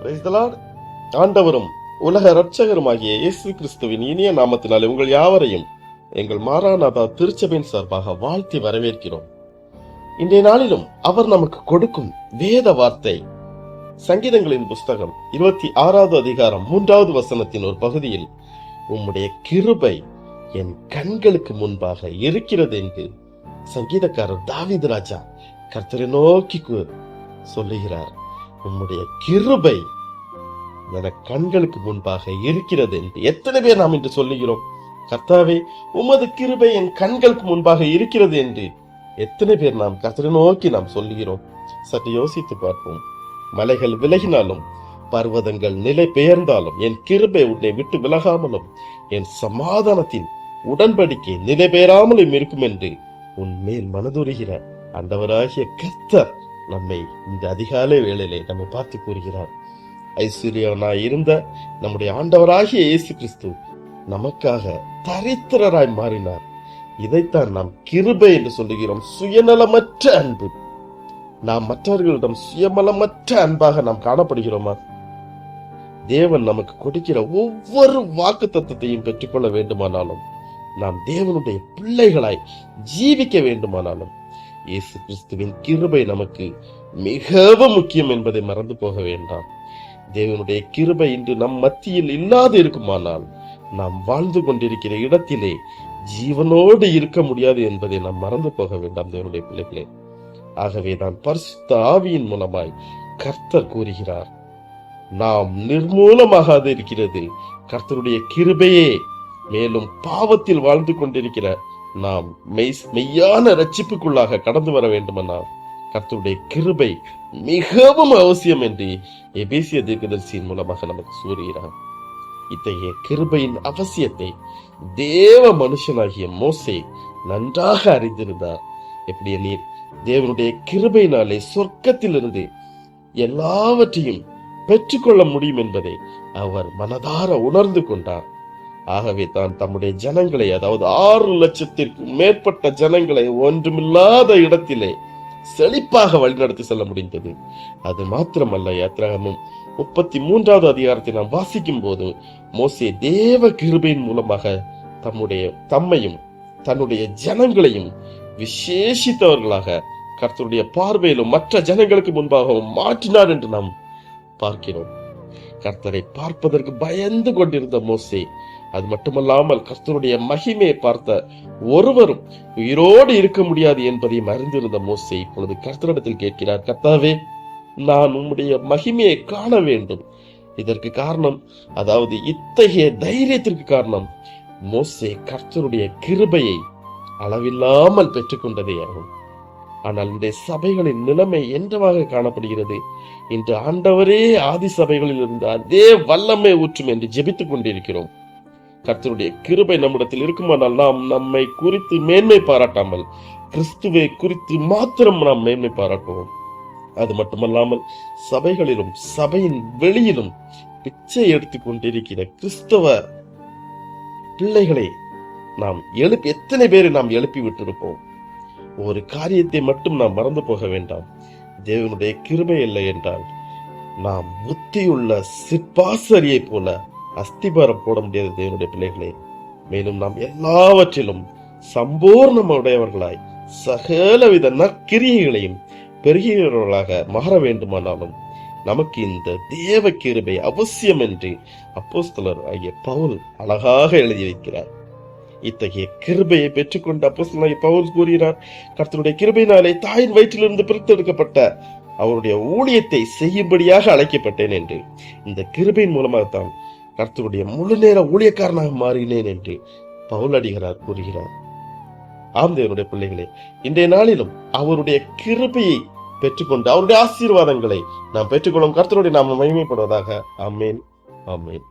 Praise the Lord. ஆண்டவரும் உலக இரட்சகருமாகிய இயேசு கிறிஸ்துவின் இனிய நாமத்தினாலே உங்கள் யாவரையும் எங்கள் மாராநாதா திருச்சபையின் சார்பாக வாழ்த்தி வரவேற்கிறோம். இன்றைய நாளிலும் அவர் நமக்கு கொடுக்கும் வேத வார்த்தை சங்கீதங்களின் புஸ்தகம் 26வது அதிகாரம் 3வது வசனத்தின் ஒரு பகுதியில், உம்முடைய கிருபை என் கண்களுக்கு முன்பாக இருக்கிறது என்று சங்கீதக்காரர் தாவீது ராஜா கர்த்தரை நோக்கி சொல்லுகிறார். உம்முடைய கிருபை என கண்களுக்கு முன்பாக இருக்கிறது என்று எத்தனை பேர் நாம் இன்று சொல்லுகிறோம்? கர்த்தாவே, உமது கிருபை என் கண்களுக்கு முன்பாக இருக்கிறது என்று எத்தனை பேர் நாம் கர்த்தரை நோக்கி நாம் சொல்லுகிறோம்? சற்று யோசித்து பார்ப்போம். மலைகள் விலகினாலும் பர்வதங்கள் நிலை பெயர்ந்தாலும் என் கிருபை உன்னை விட்டு விலகாமலும் என் சமாதானத்தின் உடன்படிக்கை நிலை பெயராமலும் இருக்கும் என்று உன் மேல் மனதுருகிற ஆண்டவராகிய கர்த்தர் நம்மை இந்த அதிகாலை வேளையிலே நம்மை பார்த்து கூறுகிறார். ஐஸ்வர்யனாய் இருந்த நம்முடைய ஆண்டவராகிய இயேசு கிறிஸ்து நமக்காக தரித்திரராய் மாறினார். இதைத்தான் நாம் கிருபை என்று சொல்லுகிறோம். சுயநலமற்ற அன்பு. நாம் மற்றவர்களிடம் சுயநலமற்ற அன்பாக நாம் காணப்படுகிறோமா? தேவன் நமக்கு கொடுக்கிற ஒவ்வொரு வாக்கு தத்தத்தையும் பெற்றுக்கொள்ள வேண்டுமானாலும், நாம் தேவனுடைய பிள்ளைகளாய் ஜீவிக்க வேண்டுமானாலும், இயேசு கிறிஸ்துவின் கிருபை நமக்கு மிகவும் முக்கியம் என்பதை மறந்து போக வேண்டாம். தேவனுடைய கிருபை இன்று நம் மத்தியில் இல்லாது இருக்குமானால் நாம் வாழ்ந்து கொண்டிருக்கிற இடத்திலே ஜீவனோடு இருக்க முடியாது என்பதை நாம் மறந்து போக வேண்டாம் தேவனுடைய பிள்ளைகளே. ஆகவே தான் பரிசுத்த ஆவியின் மூலமாய் கர்த்தர் கூறுகிறார், நாம் நிர்மூலமாகாது இருக்கிறது கர்த்தருடைய கிருபையே. மேலும் பாவத்தில் வாழ்ந்து கொண்டிருக்கிற நாம் மெய்யான ரட்சிப்புக்குள்ளாக கடந்து வர வேண்டுமானால் கர்த்தருடைய கிருபை மிகவும் அவசியம் என்று எபேசிய தீர்க்கதரிசியின் மூலமாக நமக்கு கூறுகிறார். இத்தகைய கிருபையின் அவசியத்தை தேவ மனுஷனாகிய மோசே நன்றாக அறிந்திருந்தார். எப்படி நீர் தேவனுடைய கிருபையினாலே சொர்க்கத்திலிருந்து எல்லாவற்றையும் பெற்றுக்கொள்ள முடியும் என்பதை அவர் மனதார உணர்ந்து கொண்டார். ஆகவே தான் தம்முடைய ஜனங்களை, அதாவது 6 லட்சத்திற்கும் மேற்பட்ட ஜனங்களை ஒன்றுமில்லாத இடத்திலே செழிப்பாக வழிநடத்தி செல்ல முடிந்தது. அது மாத்திரமல்ல, யாத்திராகமம் 33வது அதிகாரத்தை நாம் வாசிக்கும் போது மோசே தேவ கிருபையின் மூலமாக தம்மையும் தன்னுடைய ஜனங்களையும் விசேஷித்தவர்களாக கர்த்தருடைய பார்வையிலும் மற்ற ஜனங்களுக்கு முன்பாகவும் மாற்றினார் என்று நாம் பார்க்கிறோம். கர்த்தரை பார்ப்பதற்கு பயந்து கொண்டிருந்த மோசே, அது மட்டுமல்லாமல் கர்த்தருடைய மகிமையை பார்த்த ஒருவரும் உயிரோடு இருக்க முடியாது என்பதையும் அறிந்திருந்த மோசே இப்பொழுது கர்த்தரிடத்தில் கேட்கிறார், கர்த்தாவே, நான் உம்முடைய மகிமையை காண வேண்டும். இதற்கு காரணம், அதாவது இத்தகைய தைரியத்திற்கு காரணம், மோசே கர்த்தருடைய கிருபையை அளவில்லாமல் பெற்றுக்கொண்டதே ஆகும். ஆனால் இந்த சபைகளின் நிலைமை என்னவாக காணப்படுகிறது? இன்று ஆண்டவரே ஆதி சபைகளில் இருந்து அதே வல்லமை ஊற்றும் என்று ஜெபித்துக் கொண்டிருக்கிறோம். கர்த்தருடைய கிருபை நம்மிடத்தில் இருக்குமானால் நாம் நம்மை குறித்து மேன்மை பாராட்டாமல் கிறிஸ்துவை குறித்து மாத்திரம் நாம் மேன்மை பாராட்டுவோம். அது மட்டுமல்லாமல் சபைகளிலும் சபையின் வெளியிலும் பிச்சை எடுத்துக் கொண்டிருக்கிற கிறிஸ்தவ பிள்ளைகளை நாம் எத்தனை பேரை நாம் எழுப்பி விட்டிருப்போம். ஒரு காரியத்தை மட்டும் நாம் மறந்து போக வேண்டாம். தேவனுடைய கிருபை இல்லை என்றால் நாம் புத்தியுள்ள சிற்பாசரியை போல அஸ்திபாரம் போட முடியாது தேவனுடைய பிள்ளைகளே. மேலும் நாம் எல்லாவற்றிலும் சம்பூர்ணமுடையவர்களாய் சகலவித நற்கிரியைகளையும் பெருகிறவர்களாக மாற வேண்டுமானாலும் நமக்கு இந்த தேவ கிருபை அவசியம் என்று அப்போஸ்தலர் ஆகிய பவுல் அழகாக எழுதி வைக்கிறார். இத்தகைய கிருபையை பெற்றுக்கொண்ட அப்போஸ்தலனாகிய பவுல் கூறுகிறார், கர்த்தருடைய கிருபையினாலே தாயின் வயிற்றிலிருந்து பிரித்தெடுக்கப்பட்ட அவருடைய ஊழியத்தை செய்யும்படியாக அழைக்கப்பட்டேன் என்று. இந்த கிருபையின் மூலமாகத்தான் கர்த்தருடைய முழு நேர ஊழியக்காரனாக மாறினேன் என்று பவுல் அடிகளார் கூறுகிறார். ஆம் தேவனுடைய பிள்ளைகளே, இன்றைய நாளிலும் அவருடைய கிருபையை பெற்றுக்கொண்டு அவருடைய ஆசீர்வாதங்களை நாம் பெற்றுக்கொள்ளும். கர்த்தருடைய நாமம் மகிமைப்படுவதாக. ஆமென், ஆமென்.